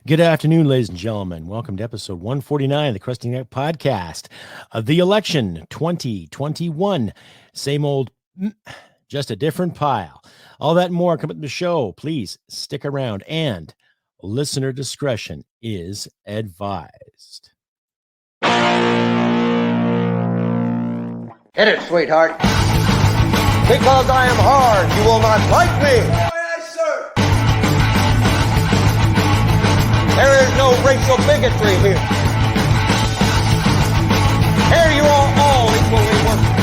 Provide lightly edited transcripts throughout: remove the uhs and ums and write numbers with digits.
Good afternoon, ladies and gentlemen. Welcome to episode 149 of the Crusty podcast of the election 2021. Same old, just a different pile. All that and more come up in the show. Please stick around, and listener discretion is advised. Hit it, sweetheart. Because I am hard, you will not like me. There is no racial bigotry here. Here you are all equally worthy.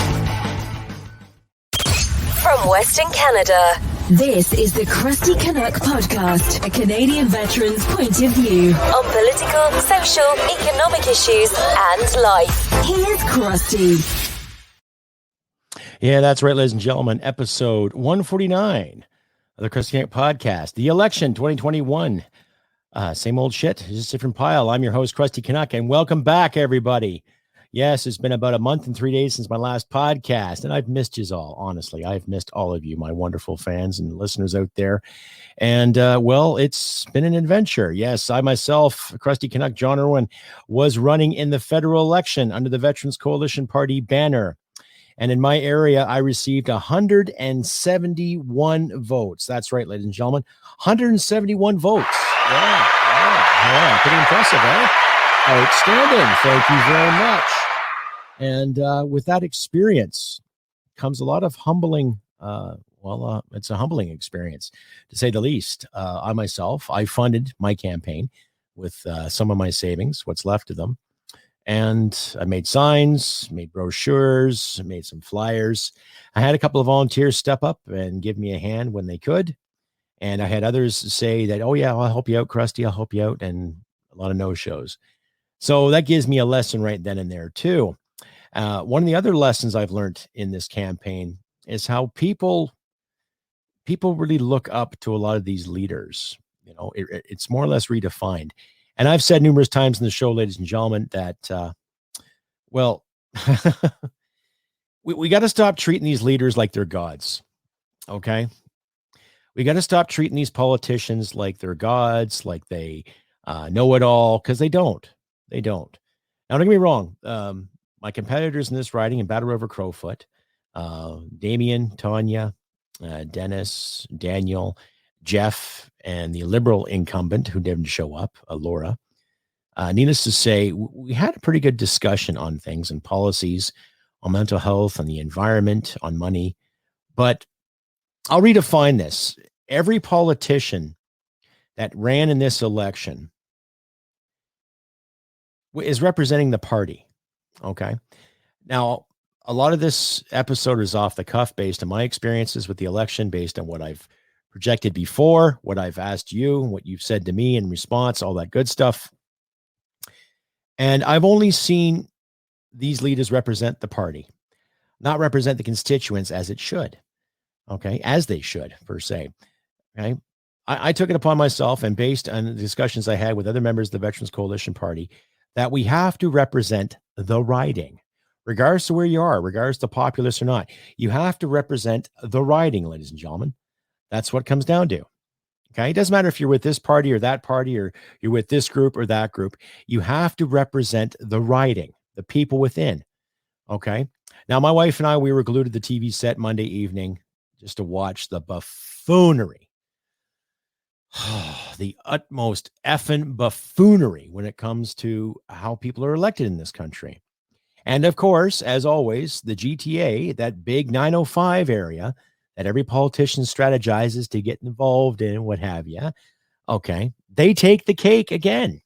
From Western Canada, this is the Crusty Canuck podcast, a Canadian veteran's point of view on political, social, economic issues and life. Here's Crusty. Yeah, that's right, ladies and gentlemen. Episode 149 of the Crusty Canuck podcast, the election 2021. Same old shit, just a different pile. I'm your host, Crusty Canuck, and welcome back, everybody. Yes, it's been about a month and 3 days since my last podcast, and I've missed you all, honestly. I've missed all of you, my wonderful fans and listeners out there. And, well, it's been an adventure. Yes, I myself, Crusty Canuck, John Irwin, was running in the federal election under the Veterans Coalition Party banner. And in my area, I received 171 votes. That's right, ladies and gentlemen, 171 votes. Yeah, pretty impressive, eh? Outstanding. Thank you very much. And with that experience comes a lot of humbling. It's a humbling experience, to say the least. I funded my campaign with some of my savings, what's left of them. And I made signs, made brochures, made some flyers. I had a couple of volunteers step up and give me a hand when they could. And I had others say that, oh, yeah, I'll help you out, Crusty. I'll help you out. And a lot of no-shows. So that gives me a lesson right then and there, too. One of the other lessons I've learned in this campaign is how people really look up to a lot of these leaders. You know, it's more or less redefined. And I've said numerous times in the show, ladies and gentlemen, that, we got to stop treating these leaders like they're gods. Okay? We got to stop treating these politicians like they're gods, like they know it all, because they don't. They don't. Now, don't get me wrong. My competitors in this riding in Battle River Crowfoot, Damien, Tanya, Dennis, Daniel, Jeff, and the Liberal incumbent who didn't show up, Laura. Needless to say, we had a pretty good discussion on things and policies, on mental health, on the environment, on money. But I'll redefine this. Every politician that ran in this election is representing the party. Okay. Now, a lot of this episode is off the cuff based on my experiences with the election, based on what I've projected before, what I've asked you, what you've said to me in response, all that good stuff. And I've only seen these leaders represent the party, not represent the constituents as it should. Okay, as they should, per se. Okay, I took it upon myself, and based on the discussions I had with other members of the Veterans Coalition Party, that we have to represent the riding, regardless to where you are, regardless to populist or not. You have to represent the riding, ladies and gentlemen. That's what it comes down to. Okay, it doesn't matter if you're with this party or that party, or you're with this group or that group. You have to represent the riding, the people within. Okay. Now, my wife and I, we were glued to the TV set Monday evening just to watch the buffoonery, the utmost effing buffoonery when it comes to how people are elected in this country. And of course, as always, the GTA, that big 905 area that every politician strategizes to get involved in, what have you. Okay. They take the cake again,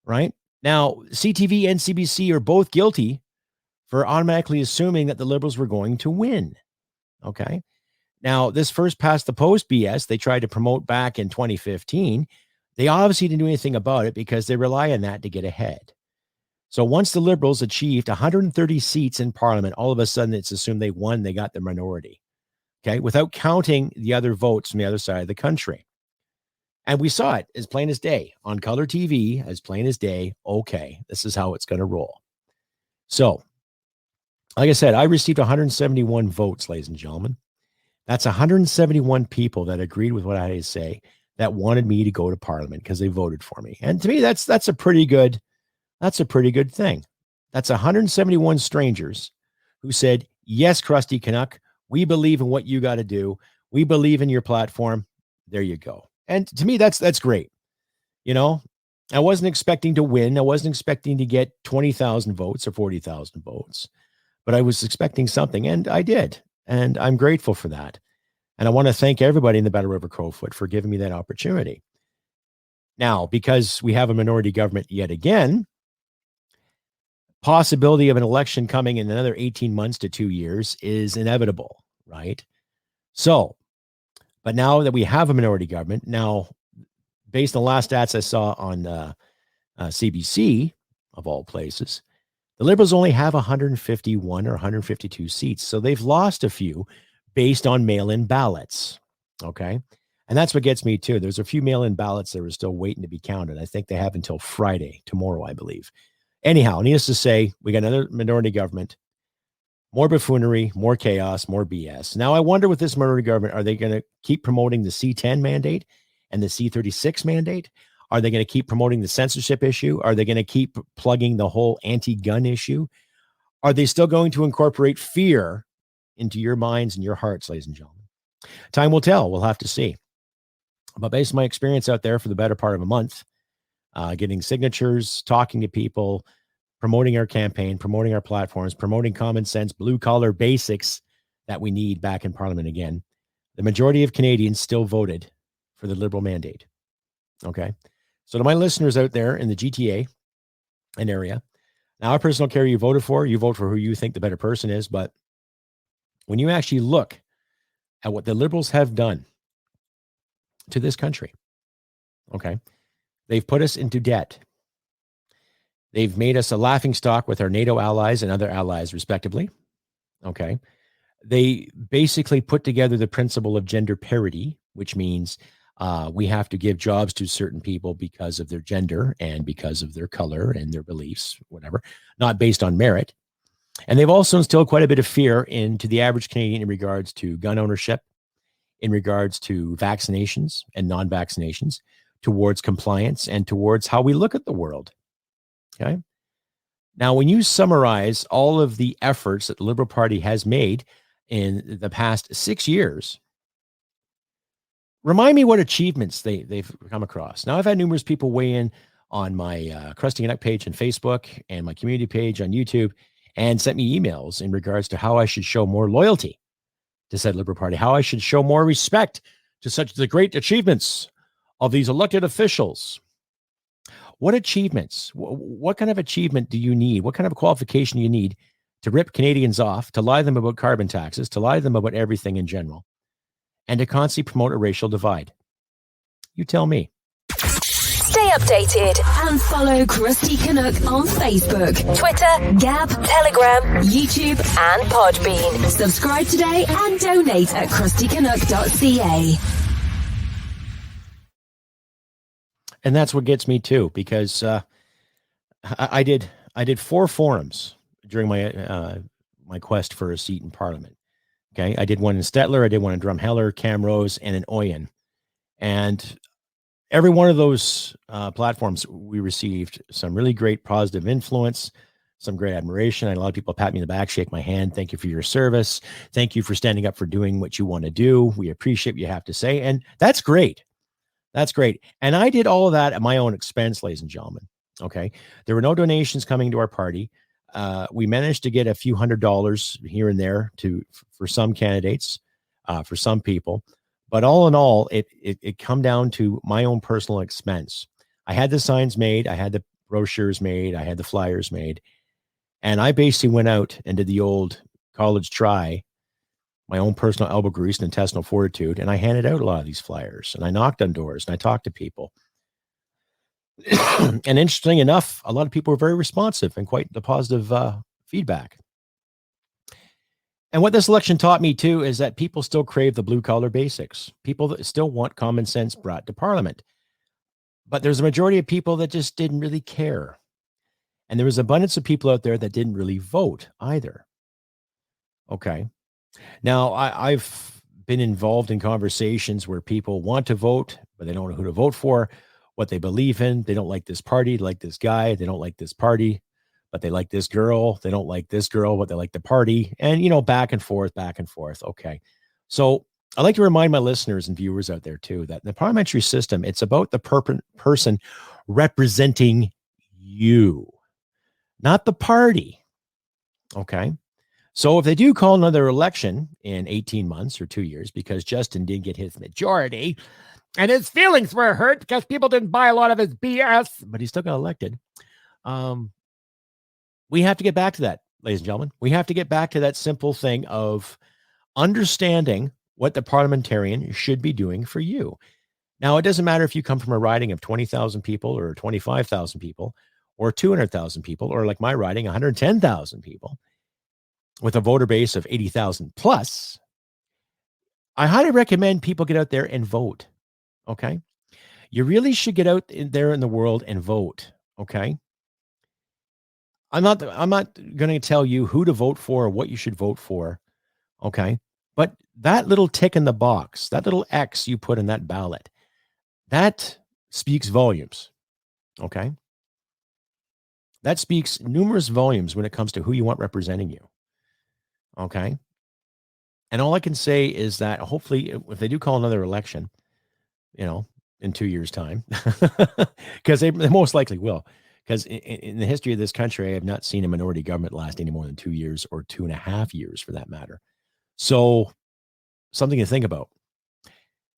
right? Now, CTV and CBC are both guilty for automatically assuming that the Liberals were going to win. Okay. Now, this first past the post BS they tried to promote back in 2015, they obviously didn't do anything about it because they rely on that to get ahead. So once the Liberals achieved 130 seats in Parliament, all of a sudden it's assumed they won, they got the minority. Okay, without counting the other votes from the other side of the country. And we saw it as plain as day on color TV, as plain as day. Okay, this is how it's going to roll. So, like I said, I received 171 votes, ladies and gentlemen. That's 171 people that agreed with what I had to say, that wanted me to go to Parliament because they voted for me. And to me, that's a pretty good thing. That's 171 strangers who said, yes, Crusty Canuck, we believe in what you got to do. We believe in your platform. There you go. And to me, that's great. You know, I wasn't expecting to win. I wasn't expecting to get 20,000 votes or 40,000 votes, but I was expecting something, and I did. And I'm grateful for that. And I want to thank everybody in the Battle River Crowfoot for giving me that opportunity. Now, because we have a minority government yet again, possibility of an election coming in another 18 months to 2 years is inevitable, right? So, but now that we have a minority government, now, based on the last stats I saw on CBC, of all places, the Liberals only have 151 or 152 seats. So they've lost a few based on mail-in ballots, okay? And that's what gets me too. There's a few mail-in ballots that are still waiting to be counted. I think they have until Friday, tomorrow, I believe. Anyhow, needless to say, we got another minority government, more buffoonery, more chaos, more BS. Now, I wonder with this minority government, are they going to keep promoting the C10 mandate and the C36 mandate? Are they going to keep promoting the censorship issue? Are they going to keep plugging the whole anti-gun issue? Are they still going to incorporate fear into your minds and your hearts, ladies and gentlemen? Time will tell. We'll have to see. But based on my experience out there for the better part of a month, getting signatures, talking to people, promoting our campaign, promoting our platforms, promoting common sense, blue-collar basics that we need back in Parliament again, the majority of Canadians still voted for the Liberal mandate. Okay? So to my listeners out there in the GTA and area, now I personally don't care who you voted for. You vote for who you think the better person is. But when you actually look at what the Liberals have done to this country, okay, they've put us into debt. They've made us a laughingstock with our NATO allies and other allies, respectively. Okay. They basically put together the principle of gender parity, which means we have to give jobs to certain people because of their gender and because of their color and their beliefs, whatever, not based on merit. And they've also instilled quite a bit of fear into the average Canadian in regards to gun ownership, in regards to vaccinations and non-vaccinations, towards compliance, and towards how we look at the world. Okay. Now, when you summarize all of the efforts that the Liberal Party has made in the past 6 years, remind me what achievements they've come across. Now, I've had numerous people weigh in on my Crusty Canuck page on Facebook and my community page on YouTube and sent me emails in regards to how I should show more loyalty to said Liberal Party, how I should show more respect to such the great achievements of these elected officials. What achievements? What kind of achievement do you need? What kind of qualification do you need to rip Canadians off, to lie to them about carbon taxes, to lie to them about everything in general, and to constantly promote a racial divide? You tell me. Stay updated and follow Crusty Canuck on Facebook, Twitter, Gab, Telegram, YouTube, and Podbean. Subscribe today and donate at crustycanuck.ca. And that's what gets me too, because I did 4 forums during my my quest for a seat in Parliament. Okay, I did one in Stettler, I did one in Drumheller, Camrose, and in Oyen, and every one of those platforms we received some really great positive influence, some great admiration. I had a lot of people pat me in the back, shake my hand. Thank you for your service. Thank you for standing up for doing what you want to do. We appreciate what you have to say, and that's great. That's great. And I did all of that at my own expense, ladies and gentlemen. Okay. There were no donations coming to our party. We managed to get a few $100s here and there for some candidates, for some people. But all in all, it come down to my own personal expense. I had the signs made. I had the brochures made. I had the flyers made. And I basically went out and did the old college try, my own personal elbow grease and intestinal fortitude, and I handed out a lot of these flyers, and I knocked on doors, and I talked to people. And interesting enough, a lot of people were very responsive and quite the positive feedback. And what this election taught me, too, is that people still crave the blue-collar basics. People that still want common sense brought to Parliament. But there's a majority of people that just didn't really care. And there was abundance of people out there that didn't really vote either. Okay. Now, I've been involved in conversations where people want to vote, but they don't know who to vote for, what they believe in. They don't like this party, like this guy. They don't like this party, but they like this girl. They don't like this girl, but they like the party. And, back and forth, back and forth. Okay. So I like to remind my listeners and viewers out there too, that in the parliamentary system, it's about the person representing you, not the party. Okay. So if they do call another election in 18 months or 2 years, because Justin didn't get his majority and his feelings were hurt because people didn't buy a lot of his BS, but he still got elected. We have to get back to that, ladies and gentlemen. We have to get back to that simple thing of understanding what the parliamentarian should be doing for you. Now, it doesn't matter if you come from a riding of 20,000 people or 25,000 people or 200,000 people, or like my riding, 110,000 people, with a voter base of 80,000 plus. I highly recommend people get out there and vote. Okay. You really should get out there in the world and vote. Okay. I'm not going to tell you who to vote for or what you should vote for. Okay. But that little tick in the box, that little X you put in that ballot, that speaks volumes. Okay. That speaks numerous volumes when it comes to who you want representing you. Okay. And all I can say is that hopefully if they do call another election, in 2 years' time, because they most likely will, because in the history of this country, I have not seen a minority government last any more than 2 years or 2.5 years for that matter. So something to think about.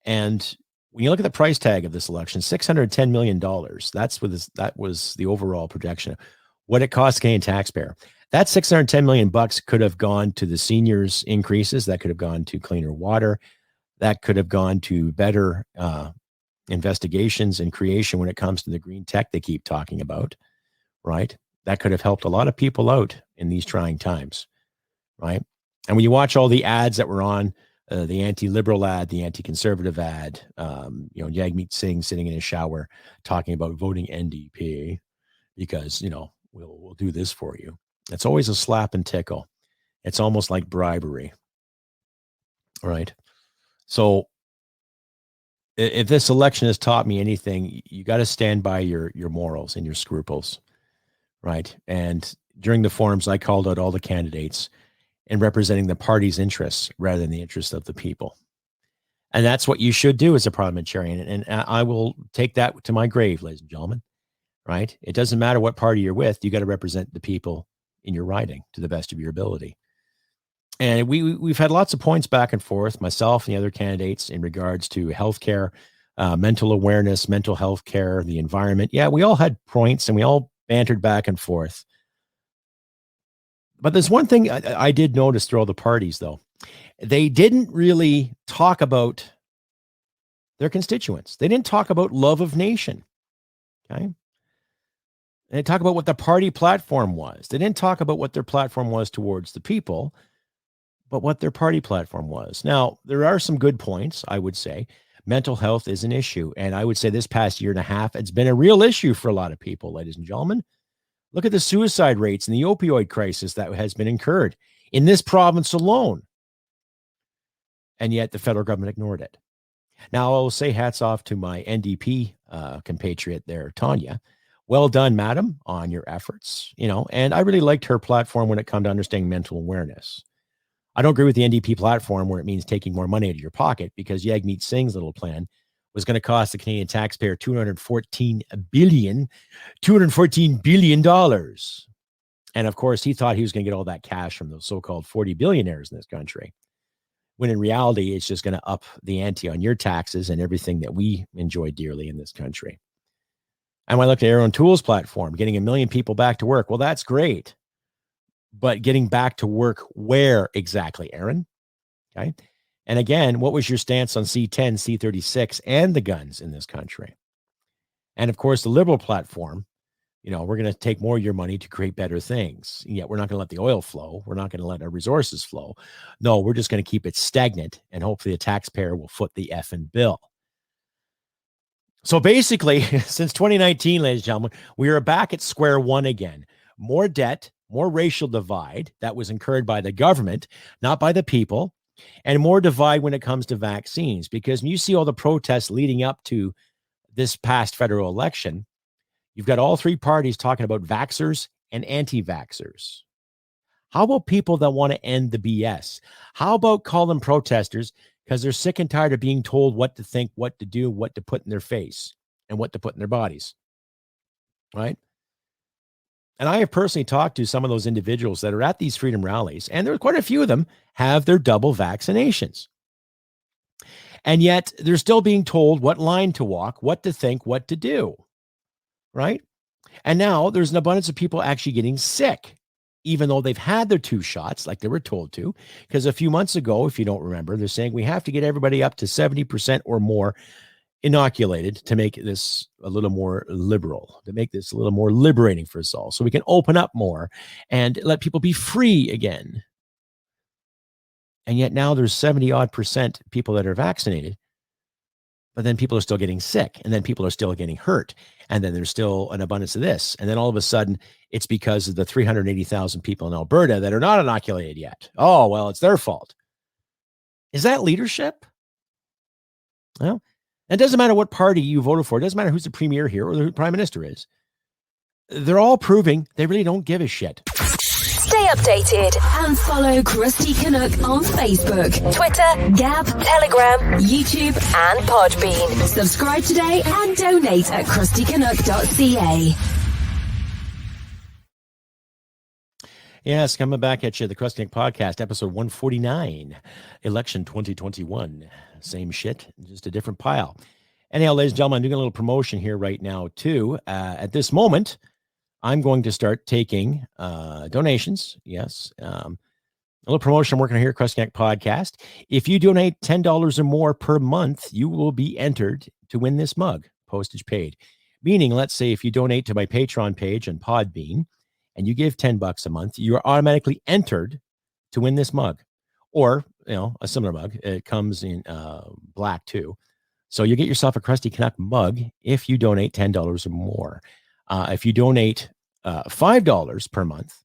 And when you look at the price tag of this election, $610 million, that was the overall projection of what it cost Canadian taxpayer. That $610 million could have gone to the seniors increases. That could have gone to cleaner water. That could have gone to better investigations and creation when it comes to the green tech they keep talking about, right? That could have helped a lot of people out in these trying times, right? And when you watch all the ads that were on, the anti-liberal ad, the anti-conservative ad, Jagmeet Singh sitting in his shower talking about voting NDP because, we'll do this for you. It's always a slap and tickle. It's almost like bribery, right? So if this election has taught me anything, you got to stand by your morals and your scruples, right? And during the forums, I called out all the candidates in representing the party's interests rather than the interests of the people. And that's what you should do as a parliamentarian. And I will take that to my grave, ladies and gentlemen, right? It doesn't matter what party you're with. You got to represent the people in your riding to the best of your ability. And we've had lots of points back and forth, myself and the other candidates, in regards to healthcare, mental awareness, mental health care, the environment. Yeah, we all had points and we all bantered back and forth. But there's one thing I did notice through all the parties, though. They didn't really talk about their constituents. They didn't talk about love of nation. Okay. They talk about what the party platform was. They didn't talk about what their platform was towards the people, but what their party platform was. Now, there are some good points, I would say. Mental health is an issue. And I would say this past year and a half, it's been a real issue for a lot of people, ladies and gentlemen. Look at the suicide rates and the opioid crisis that has been incurred in this province alone. And yet the federal government ignored it. Now, I will say hats off to my NDP compatriot there, Tanya. Well done, madam, on your efforts, and I really liked her platform when it comes to understanding mental awareness. I don't agree with the NDP platform where it means taking more money out of your pocket, because Jagmeet Singh's little plan was going to cost the Canadian taxpayer $214 billion. And of course, he thought he was going to get all that cash from those so-called 40 billionaires in this country, when in reality, it's just going to up the ante on your taxes and everything that we enjoy dearly in this country. And when I look at Aaron Toole's platform, getting 1 million people back to work, well, that's great. But getting back to work where exactly, Aaron? Okay. And again, what was your stance on C10, C36, and the guns in this country? And of course, the Liberal platform, we're going to take more of your money to create better things. Yet we're not going to let the oil flow. We're not going to let our resources flow. No, we're just going to keep it stagnant, and hopefully the taxpayer will foot the effing bill. So basically, since 2019, ladies and gentlemen, we are back at square one again. More debt, more racial divide that was incurred by the government, not by the people. and more divide when it comes to vaccines. Because when you see all the protests leading up to this past federal election, you've got all three parties talking about vaxxers and anti-vaxxers. How about people that want to end the BS? How about call them protesters because they're sick and tired of being told what to think, what to do, what to put in their face, and what to put in their bodies, right? And I have personally talked to some of those individuals that are at these freedom rallies, and there are quite a few of them have their double vaccinations. And yet they're still being told what line to walk, what to think, what to do, right? And now there's an abundance of people actually getting sick, even though they've had their 2 shots like they were told to. Because a few months ago, if you don't remember, they're saying we have to get everybody up to 70% or more inoculated to make this a little more liberal, to make this a little more liberating for us all, so we can open up more and let people be free again. And yet now there's 70 odd percent people that are vaccinated, but then people are still getting sick, and then people are still getting hurt. And then there's still an abundance of this. And then all of a sudden it's because of the 380,000 people in Alberta that are not inoculated yet. Oh, well, it's their fault. Is that leadership? Well, it doesn't matter what party you voted for. It doesn't matter who's the premier here or who the prime minister is. They're all proving they really don't give a shit. Stay updated and follow Crusty Canuck on Facebook, Twitter, Gab, Telegram, YouTube, and Podbean. Subscribe today and donate at crustycanuck.ca. Yes, coming back at you, the Crusty Podcast, episode 149, election 2021. Same shit, just a different pile. Anyhow, ladies and gentlemen, I'm doing a little promotion here right now, too. At this moment, I'm going to start taking donations. Yes. A little promotion I'm working on here at Crusty Podcast. If you donate $10 or more per month, you will be entered to win this mug, postage paid. Meaning, let's say if you donate to my Patreon page and Podbean, and you give $10 a month, you are automatically entered to win this mug, or a similar mug. It comes in black too, so you get yourself a Crusty Canuck mug if you donate $10 or more. If you donate $5 per month,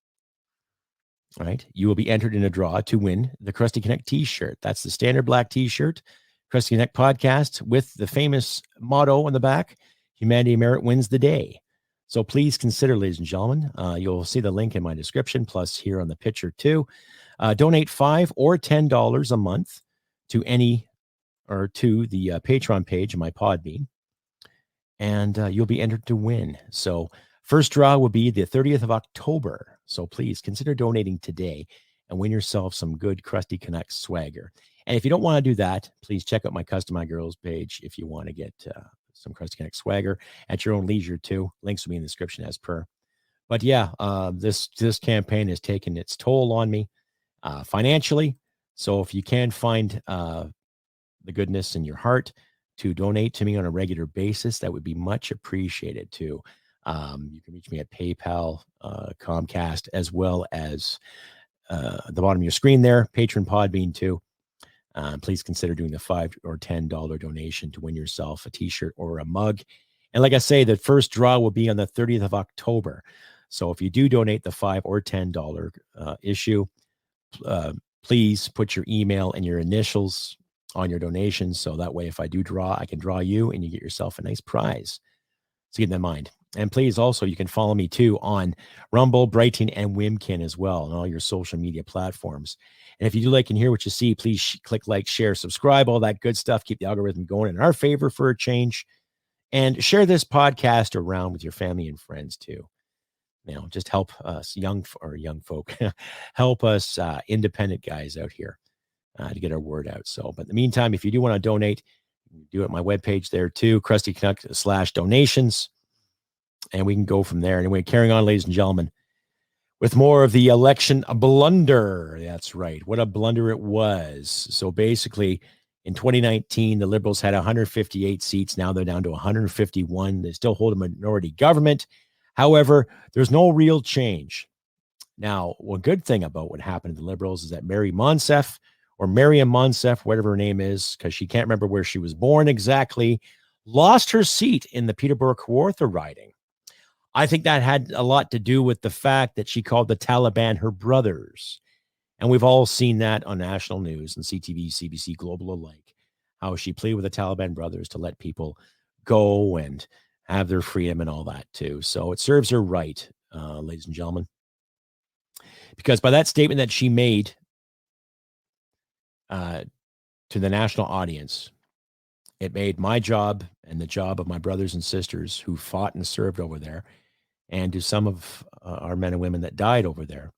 right, you will be entered in a draw to win the Crusty Canuck T-shirt. That's the standard black T-shirt, Crusty Canuck Podcast, with the famous motto on the back: "Humanity Merit wins the day." So please consider, ladies and gentlemen, you'll see the link in my description, plus here on the picture too. Donate $5 or $10 a month to the Patreon page of my Podbean, and you'll be entered to win. So first draw will be the 30th of October. So please consider donating today and win yourself some good Crusty Canuck swagger. And if you don't want to do that, please check out my Custom My Girls page if you want to get some Crusty Canuck swagger at your own leisure too. Links will be in the description as per. But yeah, this campaign has taken its toll on me financially. So if you can find the goodness in your heart to donate to me on a regular basis, that would be much appreciated too. You can reach me at PayPal, Comcast, as well as at the bottom of your screen there, Patreon, Podbean too. Please consider doing the $5 or $10 donation to win yourself a T-shirt or a mug. And like I say, the first draw will be on the 30th of October. So if you do donate the $5 or $10 issue, please put your email and your initials on your donation. So that way, if I do draw, I can draw you and you get yourself a nice prize. So keep that in mind. And please also, you can follow me too on Rumble, Brighton, and Wimkin as well on all your social media platforms. And if you do like and hear what you see, please click like, share, subscribe, all that good stuff. Keep the algorithm going in our favor for a change. And share this podcast around with your family and friends too. Just help us young folk, help us independent guys out here to get our word out. So, but in the meantime, if you do want to donate, do it at my webpage there too, Crusty Canuck /donations. And we can go from there. Anyway, carrying on, ladies and gentlemen, with more of the election blunder. That's right. What a blunder it was. So basically, in 2019, the Liberals had 158 seats. Now they're down to 151. They still hold a minority government. However, there's no real change. Now, one good thing about what happened to the Liberals is that Mary Monsef, or Mariam Monsef, whatever her name is, because she can't remember where she was born exactly, lost her seat in the Peterborough-Kawartha riding. I think that had a lot to do with the fact that she called the Taliban her brothers. And we've all seen that on national news and CTV, CBC, Global alike, how she pleaded with the Taliban brothers to let people go and have their freedom and all that too. So it serves her right, ladies and gentlemen. Because by that statement that she made to the national audience, it made my job and the job of my brothers and sisters who fought and served over there, and to some of our men and women that died over there,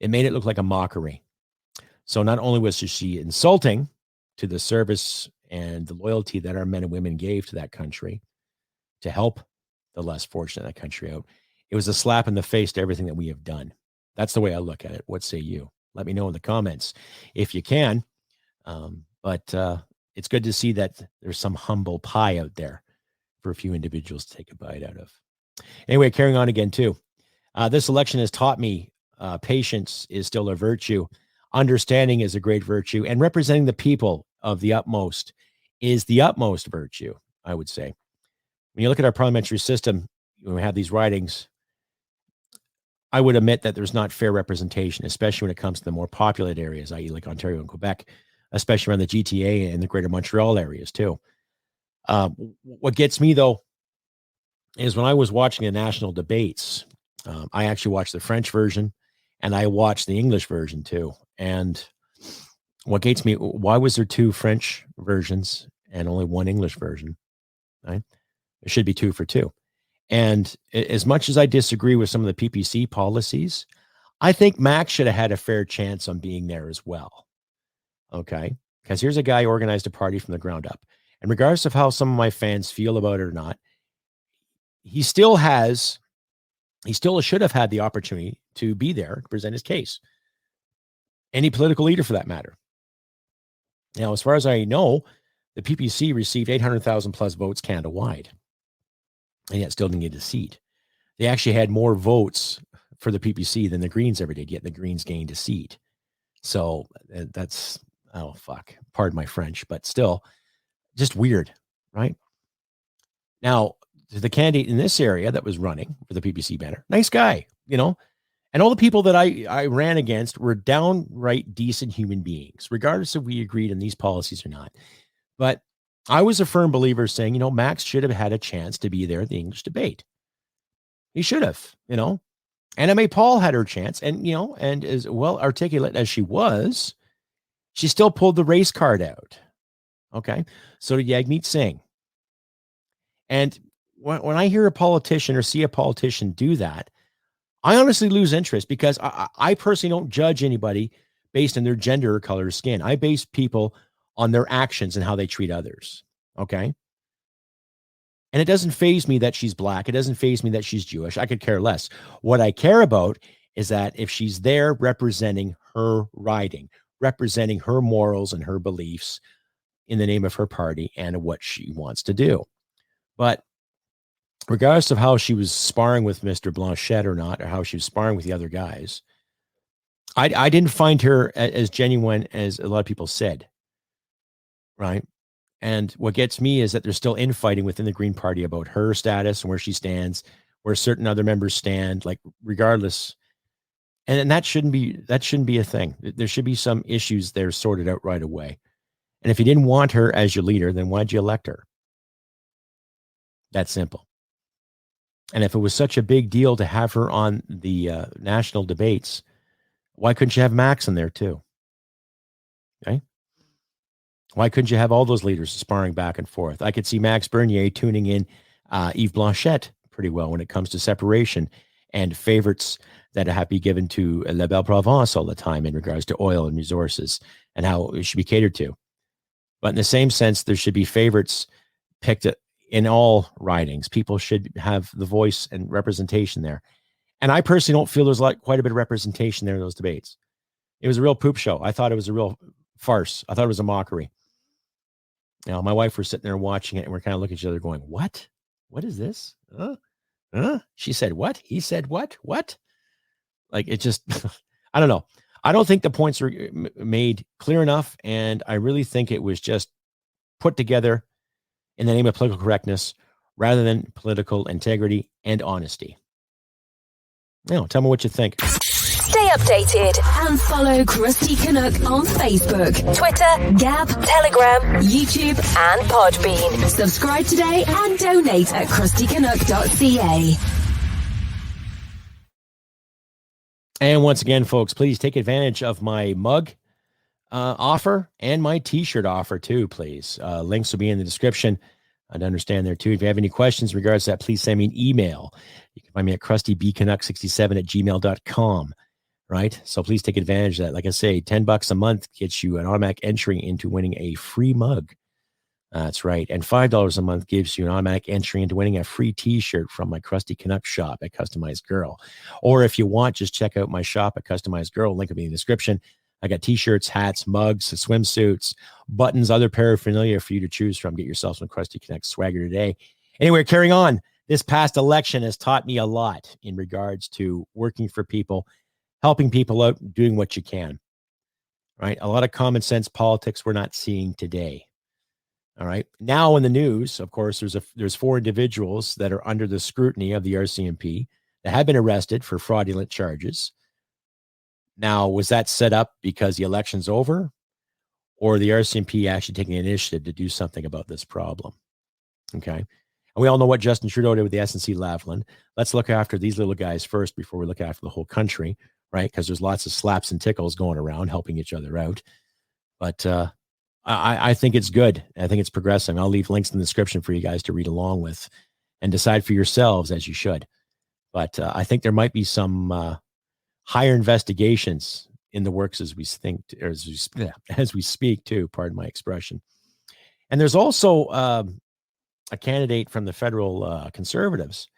it made it look like a mockery. So not only was she insulting to the service and the loyalty that our men and women gave to that country to help the less fortunate in that country out, it was a slap in the face to everything that we have done. That's the way I look at it. What say you? Let me know in the comments if you can. But it's good to see that there's some humble pie out there for a few individuals to take a bite out of. Anyway, carrying on again too. This election has taught me patience is still a virtue. Understanding is a great virtue. And representing the people of the utmost is the utmost virtue, I would say. When you look at our parliamentary system, when we have these ridings, I would admit that there's not fair representation, especially when it comes to the more populated areas, i.e. like Ontario and Quebec, especially around the GTA and the greater Montreal areas too. What gets me though is when I was watching the national debates, I actually watched the French version and I watched the English version too. And what gets me, why was there two French versions and only one English version? Right? There should be 2 for 2. And as much as I disagree with some of the PPC policies, I think Max should have had a fair chance on being there as well. Okay. Because here's a guy who organized a party from the ground up. And regardless of how some of my fans feel about it or not, he still should have had the opportunity to be there to present his case. Any political leader for that matter. Now, as far as I know, the PPC received 800,000 plus votes Canada-wide, and yet still didn't get a seat. They actually had more votes for the PPC than the Greens ever did, yet the Greens gained a seat. So that's, oh, fuck. Pardon my French, but still just weird, right? Now, the candidate in this area that was running for the PPC banner, nice guy, you know, and all the people that I ran against were downright decent human beings, regardless if we agreed on these policies or not. But I was a firm believer saying, you know, Max should have had a chance to be there at the English debate. He should have, you know. Anna May Paul had her chance, and, you know, and as well articulate as she was, she still pulled the race card out. Okay. So did Jagmeet Singh. And when I hear a politician or see a politician do that, I honestly lose interest, because I personally don't judge anybody based on their gender or color of skin. I base people on their actions and how they treat others. Okay. And it doesn't faze me that she's black. It doesn't faze me that she's Jewish. I could care less. What I care about is that if she's there representing her riding, representing her morals and her beliefs in the name of her party and what she wants to do. But regardless of how she was sparring with Mr. Blanchet or not, or how she was sparring with the other guys, I didn't find her as genuine as a lot of people said. Right. And what gets me is that there's still infighting within the Green Party about her status and where she stands, where certain other members stand, like regardless. And that shouldn't be a thing. There should be some issues there sorted out right away. And if you didn't want her as your leader, then why'd you elect her? That's simple. And if it was such a big deal to have her on the national debates, why couldn't you have Max in there too? Okay. Why couldn't you have all those leaders sparring back and forth? I could see Max Bernier tuning in Yves Blanchet pretty well when it comes to separation and favorites that have to be given to La Belle Provence all the time in regards to oil and resources and how it should be catered to. But in the same sense, there should be favorites picked in all ridings. People should have the voice and representation there. And I personally don't feel there's quite a bit of representation there in those debates. It was a real poop show. I thought it was a real farce. I thought it was a mockery. You know, my wife was sitting there watching it, and we're kind of looking at each other going, what? What is this? She said, what? He said, what? What? Like, it just, I don't know. I don't think the points were made clear enough. And I really think it was just put together in the name of political correctness rather than political integrity and honesty. Now, tell me what you think. Stay updated. And follow Crusty Canuck on Facebook, Twitter, Gab, Telegram, YouTube, and Podbean. Subscribe today and donate at crustycanuck.ca. And once again, folks, please take advantage of my mug offer and my t-shirt offer too, please. Links will be in the description. I'd understand there too. If you have any questions in regards to that, please send me an email. You can find me at crustybcanuck67@gmail.com. Right? So please take advantage of that. Like I say, $10 a month gets you an automatic entry into winning a free mug. That's right. And $5 a month gives you an automatic entry into winning a free t-shirt from my Crusty Canuck shop at Customized Girl. Or if you want, just check out my shop at Customized Girl. Link will be in the description. I got t-shirts, hats, mugs, swimsuits, buttons, other paraphernalia for you to choose from. Get yourself some Crusty Canuck swagger today. Anyway, carrying on. This past election has taught me a lot in regards to working for people, helping people out, doing what you can. Right? A lot of common sense politics we're not seeing today. All right. Now in the news, of course, there's 4 individuals that are under the scrutiny of the RCMP that have been arrested for fraudulent charges. Now, was that set up because the election's over, or the RCMP actually taking the initiative to do something about this problem? Okay. And we all know what Justin Trudeau did with the SNC Lavalin. Let's look after these little guys first before we look after the whole country, right? Because there's lots of slaps and tickles going around helping each other out. But I think it's good. I think it's progressing. I'll leave links in the description for you guys to read along with and decide for yourselves, as you should. But I think there might be some higher investigations in the works as we think, or as we speak too, pardon my expression. And there's also a candidate from the federal Conservatives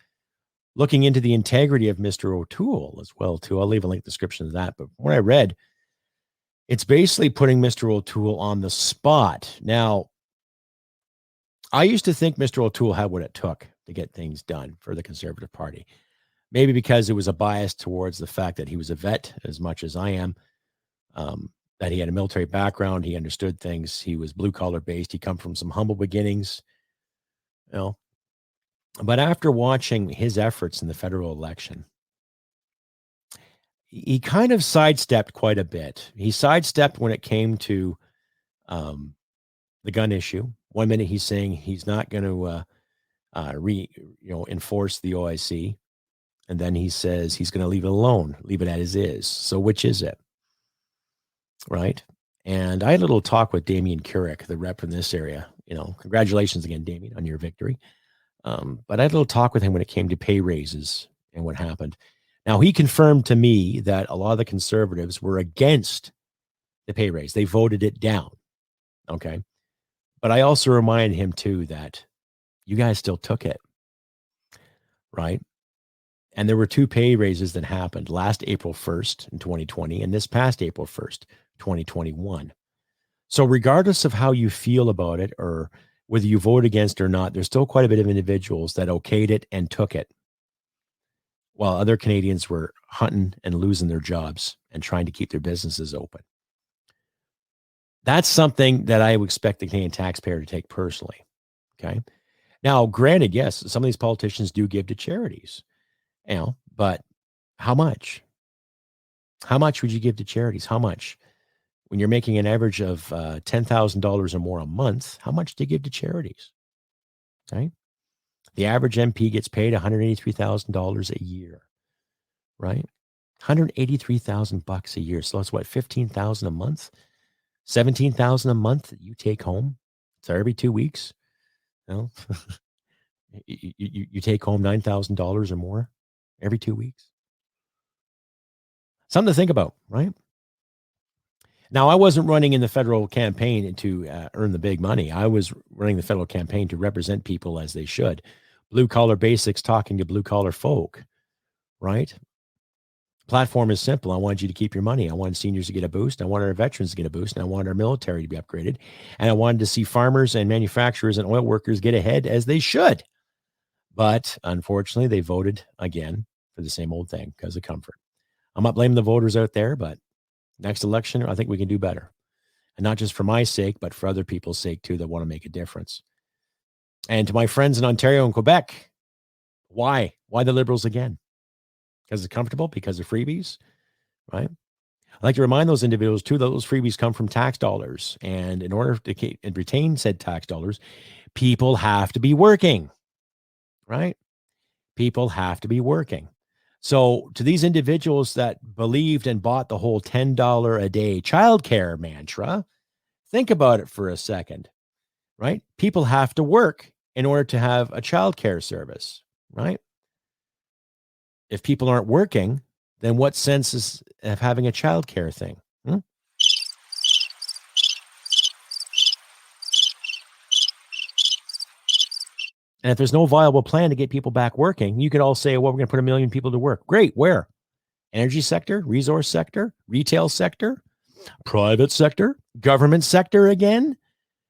looking into the integrity of Mr. O'Toole as well too. I'll leave a link in the description of that. But when I read, it's basically putting Mr. O'Toole on the spot. Now, I used to think Mr. O'Toole had what it took to get things done for the Conservative Party. Maybe because it was a bias towards the fact that he was a vet as much as I am, that he had a military background. He understood things. He was blue collar based. He come from some humble beginnings, you know. But after watching his efforts in the federal election, he kind of sidestepped quite a bit. He sidestepped when it came to the gun issue. One minute he's saying he's not going to enforce the OIC, and then he says he's going to leave it alone, leave it as is. So which is it? Right? And I had a little talk with Damien Carrick, the rep in this area. Congratulations again, Damien, on your victory. But I had a little talk with him when it came to pay raises and what happened. Now, he confirmed to me that a lot of the Conservatives were against the pay raise. They voted it down. Okay. But I also reminded him too that you guys still took it. Right. And there were 2 pay raises that happened last April 1st in 2020 and this past April 1st, 2021. So regardless of how you feel about it or whether you vote against it or not, there's still quite a bit of individuals that okayed it and took it, while other Canadians were hunting and losing their jobs and trying to keep their businesses open. That's something that I would expect the Canadian taxpayer to take personally. Okay. Now, granted, yes, some of these politicians do give to charities, but how much? How much would you give to charities? How much? When you're making an average of $10,000 or more a month, how much do you give to charities? Okay. The average MP gets paid $183,000 a year, right? $183,000 a year. So that's what, $15,000 a month, $17,000 a month that you take home. So every 2 weeks, you take home $9,000 or more every 2 weeks. Something to think about, right? Now, I wasn't running in the federal campaign to earn the big money. I was running the federal campaign to represent people as they should. Blue collar basics talking to blue collar folk, right? Platform is simple. I wanted you to keep your money. I wanted seniors to get a boost. I wanted our veterans to get a boost. And I wanted our military to be upgraded. And I wanted to see farmers and manufacturers and oil workers get ahead as they should. But unfortunately, they voted again for the same old thing because of comfort. I'm not blaming the voters out there, but next election, I think we can do better. And not just for my sake, but for other people's sake too that want to make a difference. And to my friends in Ontario and Quebec, why? Why the Liberals again? Because it's comfortable? Because of freebies? right? I'd like to remind those individuals too, that those freebies come from tax dollars. And in order to retain said tax dollars, people have to be working, right? People have to be working. So to these individuals that believed and bought the whole $10 a day childcare mantra, think about it for a second, right? People have to work in order to have a childcare service, right? If people aren't working, then what sense is of having a childcare thing? Hmm? And if there's no viable plan to get people back working, you could all say, well, we're going to put 1 million people to work. Great. Where? Energy sector, resource sector, retail sector, private sector, government sector again?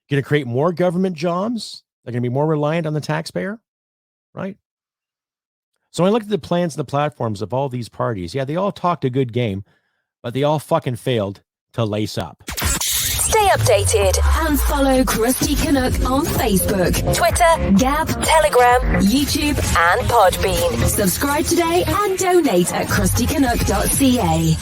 Going to create more government jobs? They're going to be more reliant on the taxpayer, right? So I looked at the plans and the platforms of all these parties. Yeah, they all talked a good game, but they all fucking failed to lace up. Stay updated and follow Crusty Canuck on Facebook, Twitter, Gab, Telegram, YouTube, and Podbean. Subscribe today and donate at crustycanuck.ca.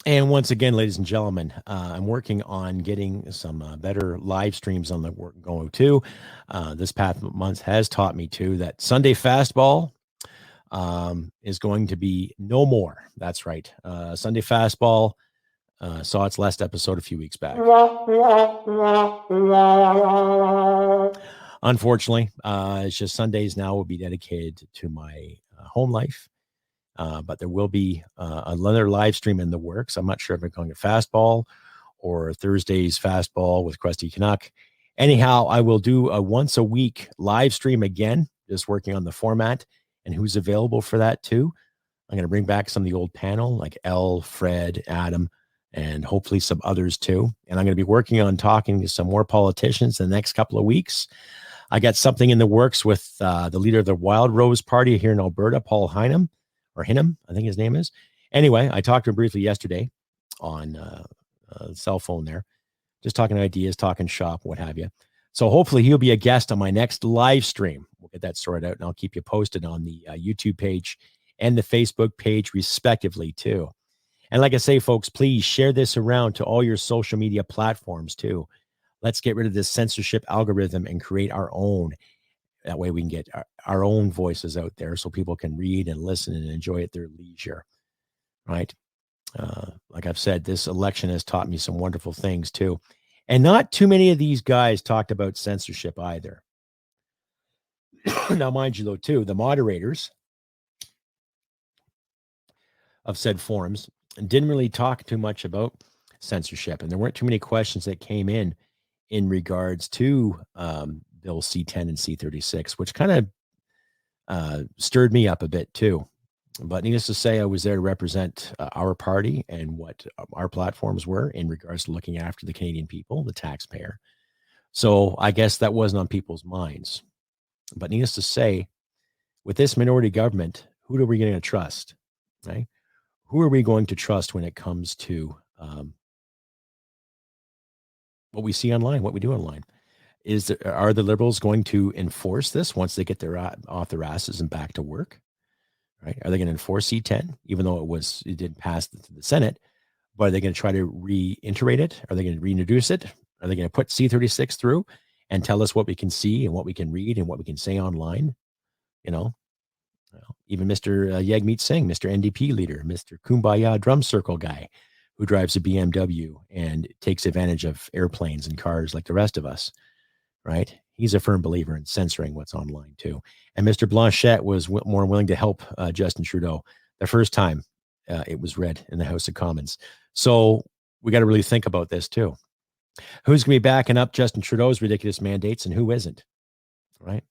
And once again, ladies and gentlemen, I'm working on getting some better live streams on the work going too. This past month has taught me too that Sunday Fastball is going to be no more. That's right. Sunday Fastball saw its last episode a few weeks back. Unfortunately, it's just Sundays now will be dedicated to my home life. But there will be another live stream in the works. I'm not sure if I'm going to Fastball or Thursday's Fastball with Crusty Canuck. Anyhow, I will do a once a week live stream again, just working on the format and who's available for that too. I'm going to bring back some of the old panel like Elle, Fred, Adam, and hopefully some others too. And I'm going to be working on talking to some more politicians in the next couple of weeks. I got something in the works with the leader of the Wild Rose Party here in Alberta, Paul Hynum, or Hinham, I think his name is. Anyway, I talked to him briefly yesterday on cell phone there, just talking ideas, talking shop, what have you. So hopefully he'll be a guest on my next live stream. We'll get that sorted out, and I'll keep you posted on the YouTube page and the Facebook page respectively too. And like I say, folks, please share this around to all your social media platforms too. Let's get rid of this censorship algorithm and create our own. That way we can get our own voices out there so people can read and listen and enjoy at their leisure, right? Like I've said, this election has taught me some wonderful things too. And not too many of these guys talked about censorship either. Now, mind you, though, too, the moderators of said forums didn't really talk too much about censorship. And there weren't too many questions that came in regards to Bill C-10 and C-36, which kind of stirred me up a bit too. But needless to say, I was there to represent our party and what our platforms were in regards to looking after the Canadian people, the taxpayer. So I guess that wasn't on people's minds. But needless to say, with this minority government, who are we going to trust, right? Who are we going to trust when it comes to what we see online, what we do online? Are the Liberals going to enforce this once they get their off their asses and back to work? Right? Are they going to enforce C-10, even though it did pass the Senate? But are they going to try to reiterate it? Are they going to reintroduce it? Are they going to put C-36 through and tell us what we can see and what we can read and what we can say online? You know, even Mr. Yagmeet Singh, Mr. NDP leader, Mr. Kumbaya drum circle guy who drives a BMW and takes advantage of airplanes and cars like the rest of us, right? He's a firm believer in censoring what's online too. And Mr. Blanchet was more willing to help Justin Trudeau the first time it was read in the House of Commons. So we got to really think about this too. Who's going to be backing up Justin Trudeau's ridiculous mandates and who isn't, right?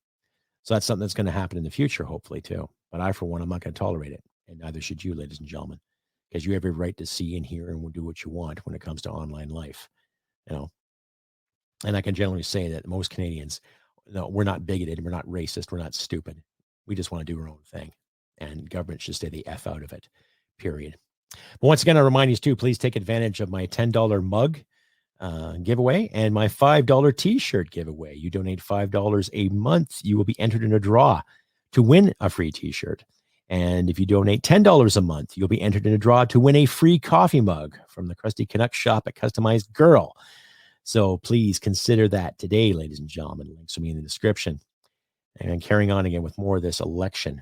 So that's something that's going to happen in the future, hopefully too. But I, for one, I'm not going to tolerate it. And neither should you, ladies and gentlemen, because you have every right to see and hear and do what you want when it comes to online life, you know. And I can generally say that most Canadians, no, we're not bigoted, we're not racist, we're not stupid. We just want to do our own thing. And government should stay the F out of it, period. But once again, I remind you too, please take advantage of my $10 mug giveaway and my $5 t-shirt giveaway. You donate $5 a month, you will be entered in a draw to win a free t-shirt. And if you donate $10 a month, you'll be entered in a draw to win a free coffee mug from the Crusty Canuck shop at Customized Girl. So please consider that today, ladies and gentlemen. Links will be in the description. And carrying on again with more of this election.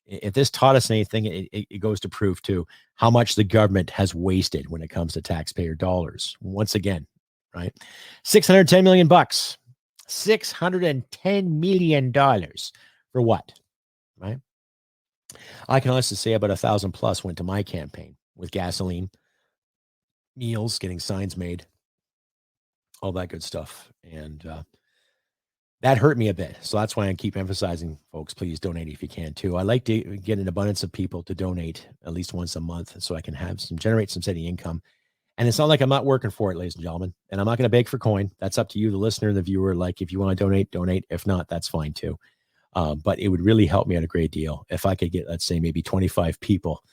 If this taught us anything, it goes to prove, too, how much the government has wasted when it comes to taxpayer dollars. Once again, right? $610 million. $610 million for what? Right? I can honestly say about 1,000 plus went to my campaign with gasoline, meals, getting signs made, all that good stuff. And that hurt me a bit. So that's why I keep emphasizing, folks, please donate if you can too. I like to get an abundance of people to donate at least once a month so I can generate some steady income. And it's not like I'm not working for it, ladies and gentlemen. And I'm not going to beg for coin. That's up to you, the listener, the viewer. Like, if you want to donate, donate. If not, that's fine too. But it would really help me out a great deal if I could get, let's say, maybe 25 people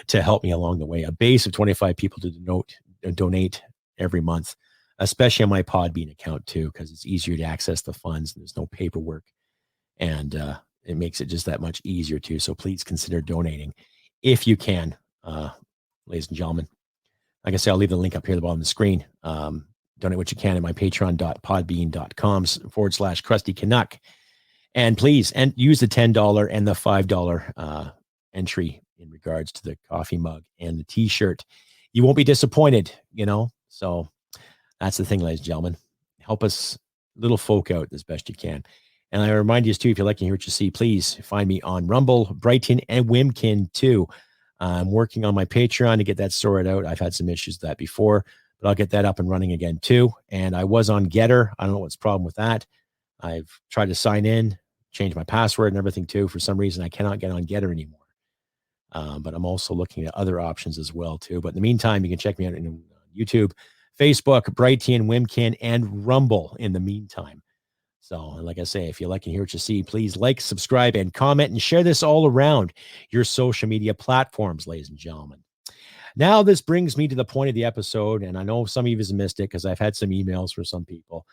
to help me along the way. A base of 25 people to donate every month, especially on my Podbean account too, because it's easier to access the funds. And there's no paperwork, and it makes it just that much easier too. So please consider donating if you can, ladies and gentlemen. Like I say, I'll leave the link up here at the bottom of the screen. Donate what you can at my patreon.podbean.com/Crusty Canuck. And please, and use the $10 and the $5 entry in regards to the coffee mug and the t-shirt. You won't be disappointed, So that's the thing, ladies and gentlemen. Help us little folk out as best you can. And I remind you too, if you like to hear what you see, please find me on Rumble, Brighton, and Wimkin too. I'm working on my Patreon to get that sorted out. I've had some issues with that before, but I'll get that up and running again too. And I was on Getter. I don't know what's the problem with that. I've tried to sign in, change my password and everything too. For some reason, I cannot get on Getter anymore. But I'm also looking at other options as well too. But in the meantime, you can check me out on YouTube, Facebook, Brighton, Wimkin, and Rumble in the meantime. So, like I say, if you like to hear what you see, please like, subscribe, and comment, and share this all around your social media platforms, ladies and gentlemen. Now, this brings me to the point of the episode, and I know some of you have missed it because I've had some emails from some people.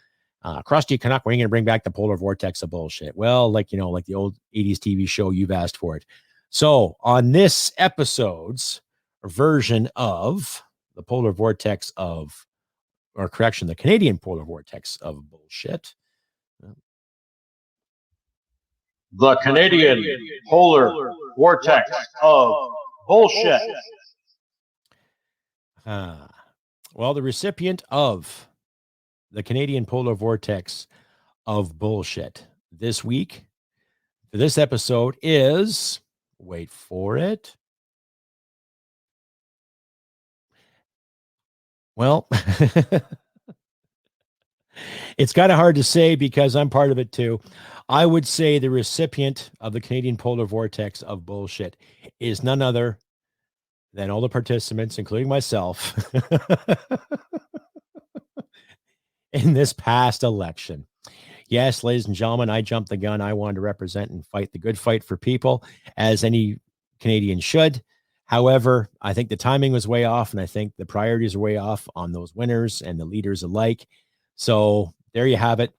Crusty Canuck, when are you going to bring back the polar vortex of bullshit? Well, like the old 80s TV show, you've asked for it. So, on this episode's version of the polar vortex of, or correction, the Canadian polar vortex of bullshit. The Canadian polar vortex of bullshit. Well, the recipient of the Canadian polar vortex of bullshit this week for this episode is, wait for it. Well, it's kind of hard to say because I'm part of it too. I would say the recipient of the Canadian polar vortex of bullshit is none other than all the participants, including myself, in this past election. Yes, ladies and gentlemen, I jumped the gun. I wanted to represent and fight the good fight for people, as any Canadian should. However, I think the timing was way off, and I think the priorities are way off on those winners and the leaders alike. So there you have it.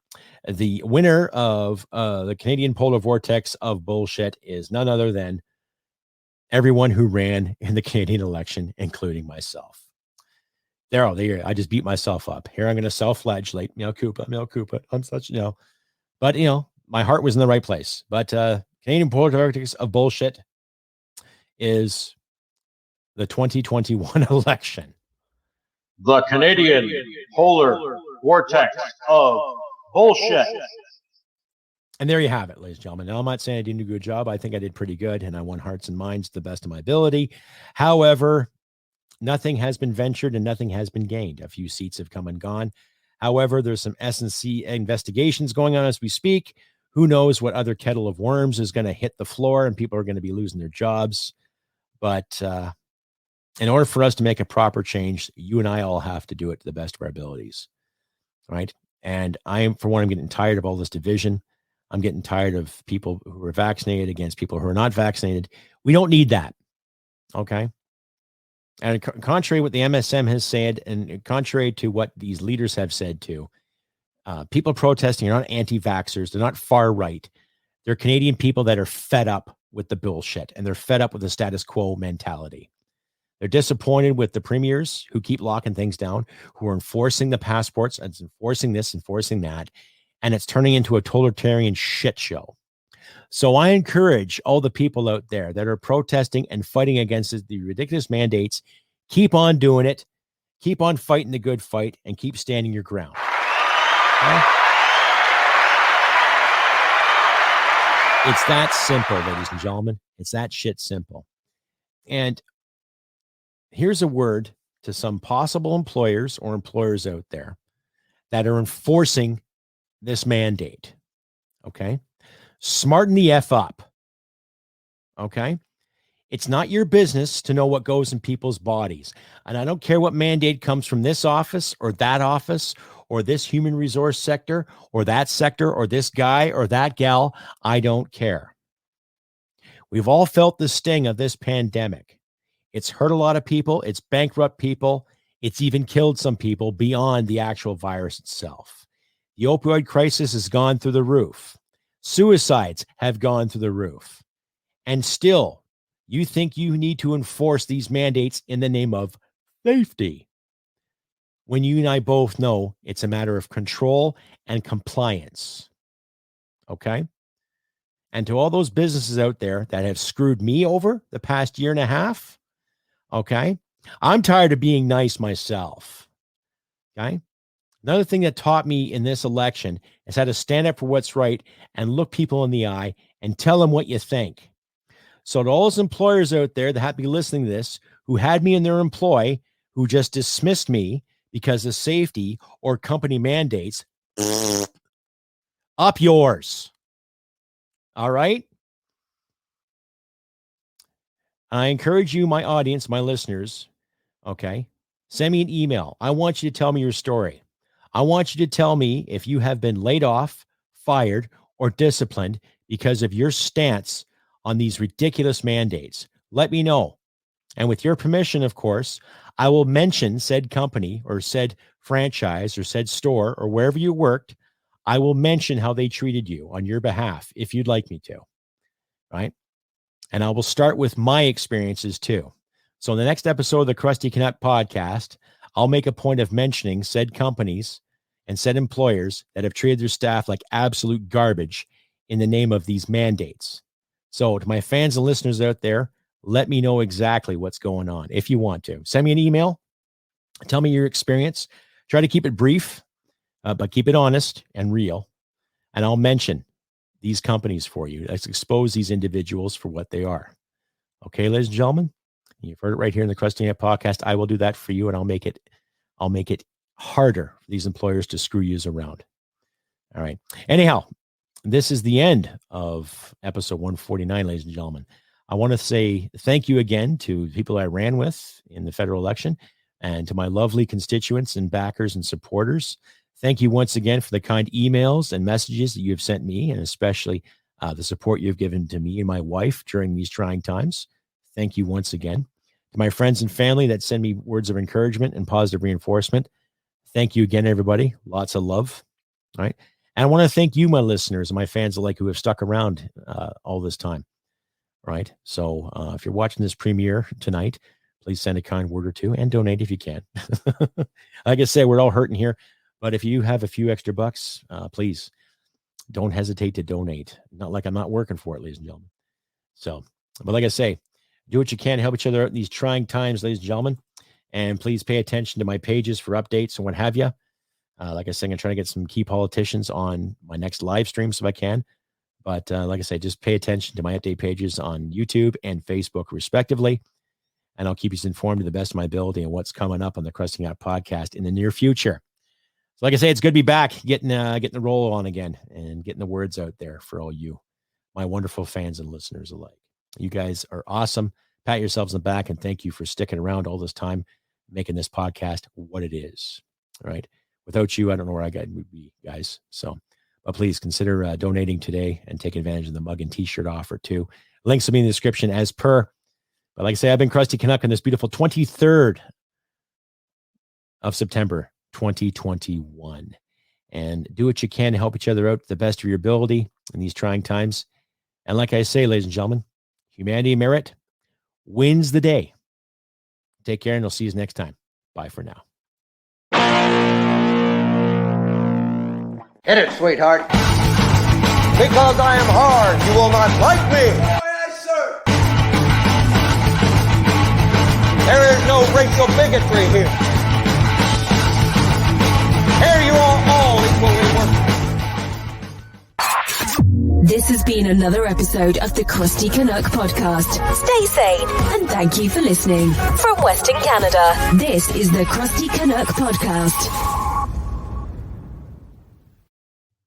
The winner of the Canadian polar vortex of bullshit is none other than everyone who ran in the Canadian election, including myself. There, I just beat myself up. Here I'm going to self-flagellate. Koopa. I'm such, But, my heart was in the right place. But Canadian polar vortex of bullshit is the 2021 election. The Canadian polar vortex of bullshit. And there you have it, ladies and gentlemen. Now, I'm not saying I didn't do a good job. I think I did pretty good, and I won hearts and minds to the best of my ability. However, nothing has been ventured and nothing has been gained. A few seats have come and gone. However, there's some SNC investigations going on as we speak. Who knows what other kettle of worms is going to hit the floor, and people are going to be losing their jobs. But in order for us to make a proper change, you and I all have to do it to the best of our abilities, right? And I'm getting tired of all this division. I'm getting tired of people who are vaccinated against people who are not vaccinated. We don't need that, okay? And contrary to what the MSM has said, and contrary to what these leaders have said too, people protesting are not anti-vaxxers. They're not far right. They're Canadian people that are fed up with the bullshit, and they're fed up with the status quo mentality. They're disappointed with the premiers who keep locking things down, who are enforcing the passports and enforcing this, enforcing that, and it's turning into a totalitarian shit show. So I encourage all the people out there that are protesting and fighting against the ridiculous mandates, keep on doing it, keep on fighting the good fight, and keep standing your ground. Okay? It's that simple, ladies and gentlemen. It's that shit simple. And here's a word to some possible employers or employers out there that are enforcing this mandate. Okay. Smarten the F up. Okay. It's not your business to know what goes in people's bodies. And I don't care what mandate comes from this office or that office or this human resource sector or that sector or this guy or that gal. I don't care. We've all felt the sting of this pandemic. It's hurt a lot of people. It's bankrupt people. It's even killed some people beyond the actual virus itself. The opioid crisis has gone through the roof. Suicides have gone through the roof. And still, you think you need to enforce these mandates in the name of safety, when you and I both know it's a matter of control and compliance. Okay? And to all those businesses out there that have screwed me over the past year and a half, okay, I'm tired of being nice myself. Okay? Another thing that taught me in this election is how to stand up for what's right and look people in the eye and tell them what you think. So to all those employers out there that have to be listening to this, who had me in their employ, who just dismissed me because of safety or company mandates, up yours. All right? I encourage you, my audience, my listeners, okay, send me an email. I want you to tell me your story. I want you to tell me if you have been laid off, fired, or disciplined because of your stance on these ridiculous mandates. Let me know. And with your permission, of course, I will mention said company or said franchise or said store or wherever you worked. I will mention how they treated you on your behalf if you'd like me to, right? And I will start with my experiences too. So in the next episode of the Crusty Canuck podcast, I'll make a point of mentioning said companies and said employers that have treated their staff like absolute garbage in the name of these mandates. So to my fans and listeners out there, let me know exactly what's going on if you want to. Send me an email. Tell me your experience. Try to keep it brief, but keep it honest and real. And I'll mention these companies for you. Let's expose these individuals for what they are. Okay, ladies and gentlemen, you've heard it right here in the Crusty Canuck podcast. I will do that for you, and I'll make it harder for these employers to screw you around. All right. Anyhow, this is the end of episode 149, ladies and gentlemen. I want to say thank you again to people I ran with in the federal election and to my lovely constituents and backers and supporters. Thank you once again for the kind emails and messages that you have sent me, and especially the support you've given to me and my wife during these trying times. Thank you once again. To my friends and family that send me words of encouragement and positive reinforcement, thank you again, everybody. Lots of love. All right. And I want to thank you, my listeners and my fans alike who have stuck around all this time. Right. So if you're watching this premiere tonight, please send a kind word or two and donate if you can. Like I say, we're all hurting here. But if you have a few extra bucks, please don't hesitate to donate. Not like I'm not working for it, ladies and gentlemen. So, but like I say, do what you can to help each other out in these trying times, ladies and gentlemen. And please pay attention to my pages for updates and what have you. Like I said, I'm going to try to get some key politicians on my next live streams if I can. But like I say, just pay attention to my update pages on YouTube and Facebook, respectively. And I'll keep you informed to the best of my ability and what's coming up on the Crusty Canuck podcast in the near future. So like I say, it's good to be back, getting the roll on again and getting the words out there for all you, my wonderful fans and listeners alike. You guys are awesome. Pat yourselves on the back and thank you for sticking around all this time, making this podcast what it is. All right. Without you, I don't know where I would be, guys. So, but please consider donating today and take advantage of the mug and t-shirt offer too. Links will be in the description as per. But like I say, I've been Crusty Canuck on this beautiful 23rd of September, 2021. And do what you can to help each other out to the best of your ability in these trying times. And like I say, ladies and gentlemen, Humanity merit wins the day. Take care, and I'll see you next time. Bye for now. Hit it, sweetheart. Because I am hard, you will not like me. Yes, sir. There is no racial bigotry here. Here you are all equally worthless. This has been another episode of the Crusty Canuck podcast. Stay sane and thank you for listening. From Western Canada, this is the Crusty Canuck podcast.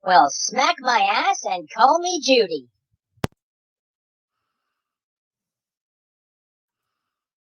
Well, smack my ass and call me Judy.